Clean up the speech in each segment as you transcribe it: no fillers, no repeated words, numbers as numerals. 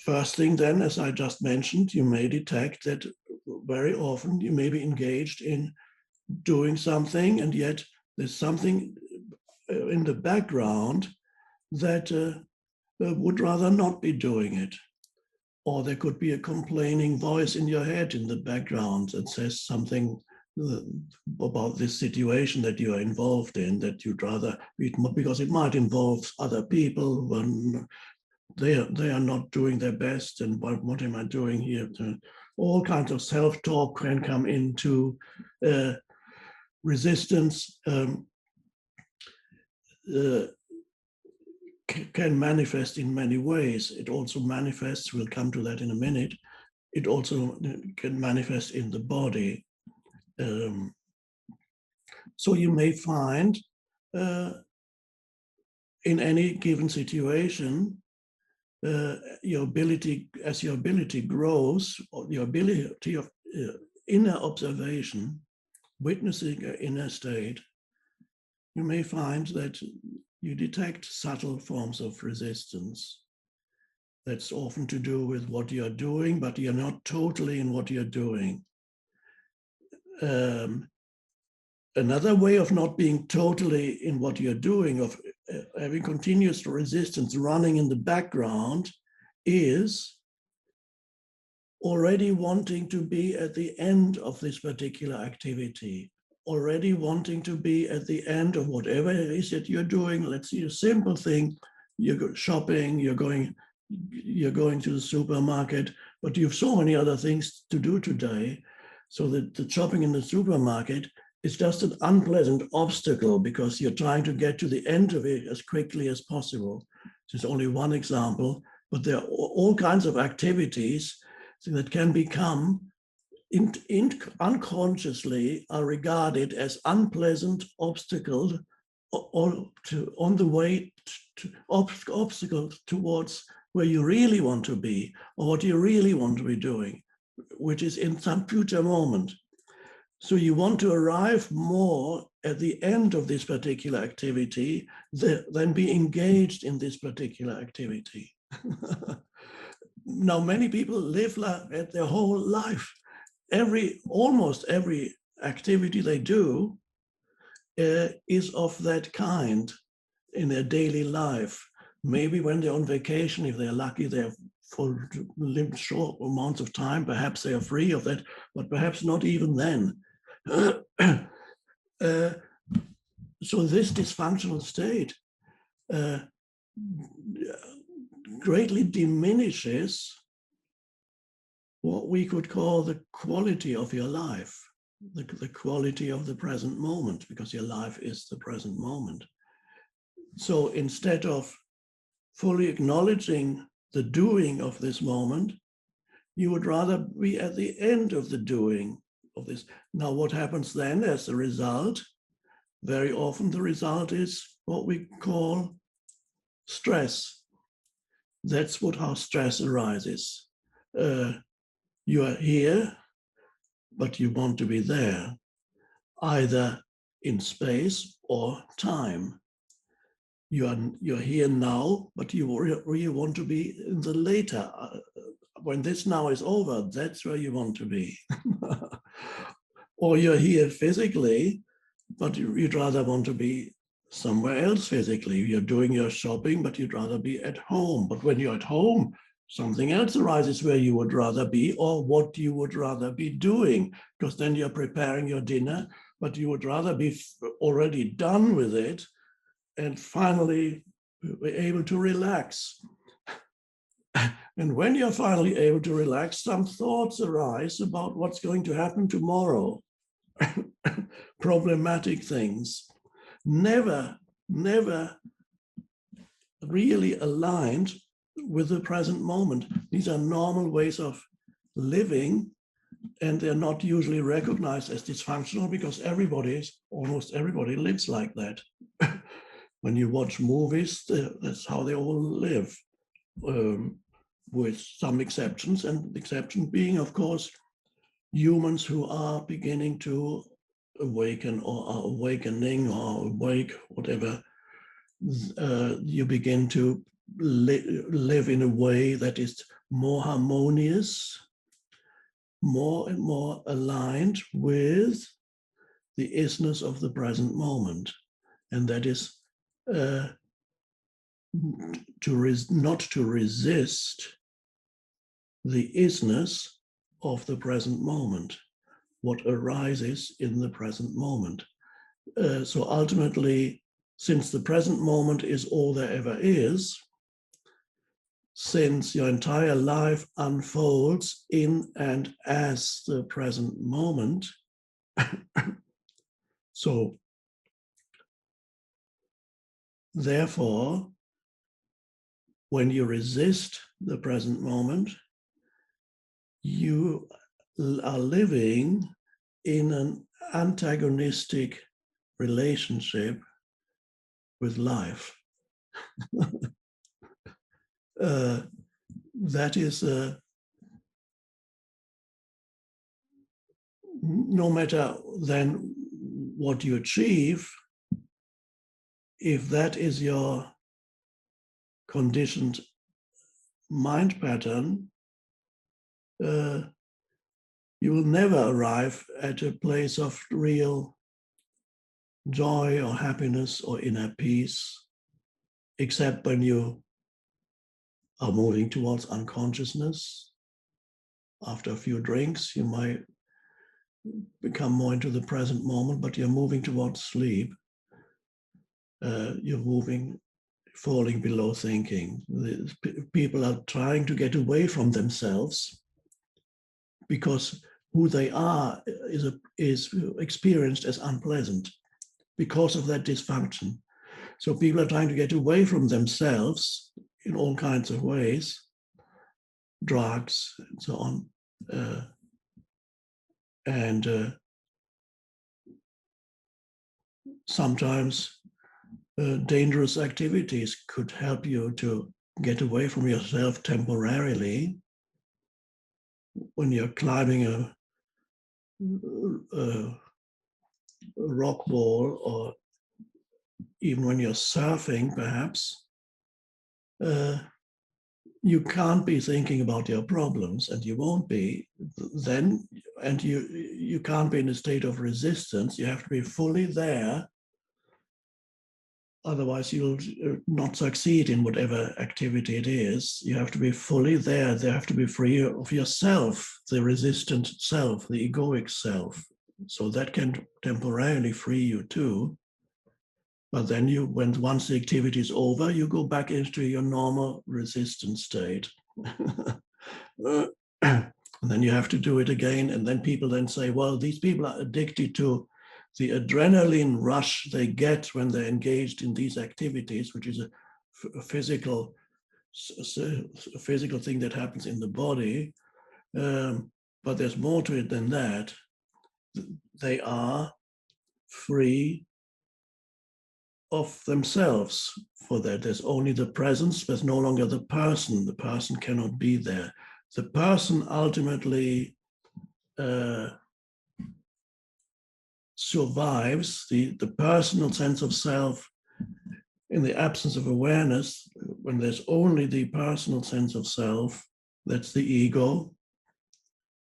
first thing then, as I just mentioned, you may detect that very often you may be engaged in doing something, and yet there's something in the background that would rather not be doing it. Or there could be a complaining voice in your head in the background that says something about this situation that you are involved in, that you'd rather, because it might involve other people when they are not doing their best, and what am I doing here? All kinds of self-talk can come into resistance. Can manifest in many ways. It also manifests, we'll come to that in a minute, it also can manifest in the body. So you may find in any given situation, your ability grows, or your ability of inner observation, witnessing an inner state, you may find that you detect subtle forms of resistance. That's often to do with what you're doing, but you're not totally in what you're doing. Another way of not being totally in what you're doing, of having continuous resistance running in the background, is already wanting to be at the end of this particular activity, already wanting to be at the end of whatever it is that you're doing. Let's see a simple thing. You're shopping, you're going to the supermarket, but you have so many other things to do today. So that the shopping in the supermarket is just an unpleasant obstacle because you're trying to get to the end of it as quickly as possible. This is only one example, but there are all kinds of activities that can become unconsciously are regarded as unpleasant obstacles on the way to obstacles towards where you really want to be, or what you really want to be doing, which is in some future moment. So you want to arrive more at the end of this particular activity than be engaged in this particular activity. Now, many people live like their whole life. Almost every activity they do is of that kind in their daily life. Maybe when they're on vacation, if they're lucky, they're for short amounts of time, perhaps they are free of that, but perhaps not even then. So this dysfunctional state greatly diminishes what we could call the quality of your life, the quality of the present moment, because your life is the present moment. So instead of fully acknowledging the doing of this moment, you would rather be at the end of the doing of this. Now, what happens then as a result? Very often the result is what we call stress. That's how stress arises. You are here, but you want to be there, either in space or time. You're here now, but you want to be in the later. When this now is over, that's where you want to be. Or you're here physically, but you'd rather want to be somewhere else physically. You're doing your shopping, but you'd rather be at home. But when you're at home, something else arises where you would rather be, or what you would rather be doing, because then you're preparing your dinner, but you would rather be already done with it and finally be able to relax. And when you're finally able to relax, some thoughts arise about what's going to happen tomorrow. Problematic things. Never really aligned with the present moment. These are normal ways of living, and they're not usually recognized as dysfunctional because almost everybody lives like that. When you watch movies, that's how they all live, with some exceptions, and the exception being, of course, humans who are beginning to awaken or are awakening or awake, whatever. You begin to live in a way that is more harmonious, more and more aligned with the isness of the present moment. And that is not to resist the isness of the present moment, what arises in the present moment. So ultimately, since the present moment is all there ever is, since your entire life unfolds in and as the present moment, so therefore, when you resist the present moment, you are living in an antagonistic relationship with life. That is, no matter then what you achieve, if that is your conditioned mind pattern, you will never arrive at a place of real joy or happiness or inner peace, except when you are moving towards unconsciousness. After a few drinks, you might become more into the present moment, but you're moving towards sleep. You're moving, falling below thinking. People are trying to get away from themselves because who they are is experienced as unpleasant because of that dysfunction. So people are trying to get away from themselves in all kinds of ways, drugs and so on. And sometimes dangerous activities could help you to get away from yourself temporarily. When you're climbing a rock wall, or even when you're surfing, perhaps, you can't be thinking about your problems, and you won't be then, and you can't be in a state of resistance. You have to be fully there. Otherwise, you'll not succeed in whatever activity it is. You have to be fully there. They have to be free of yourself, the resistant self, the egoic self. So that can temporarily free you too. But then once the activity is over, you go back into your normal resistant state. And then you have to do it again. And then people then say, well, these people are addicted to the adrenaline rush they get when they're engaged in these activities, which is a physical thing that happens in the body. But there's more to it than that. They are free of themselves for that. There's only the presence, there's no longer the person. The person cannot be there. The person ultimately survives, the personal sense of self in the absence of awareness. When there's only the personal sense of self, that's the ego,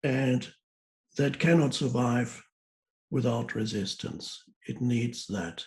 and that cannot survive without resistance. It needs that.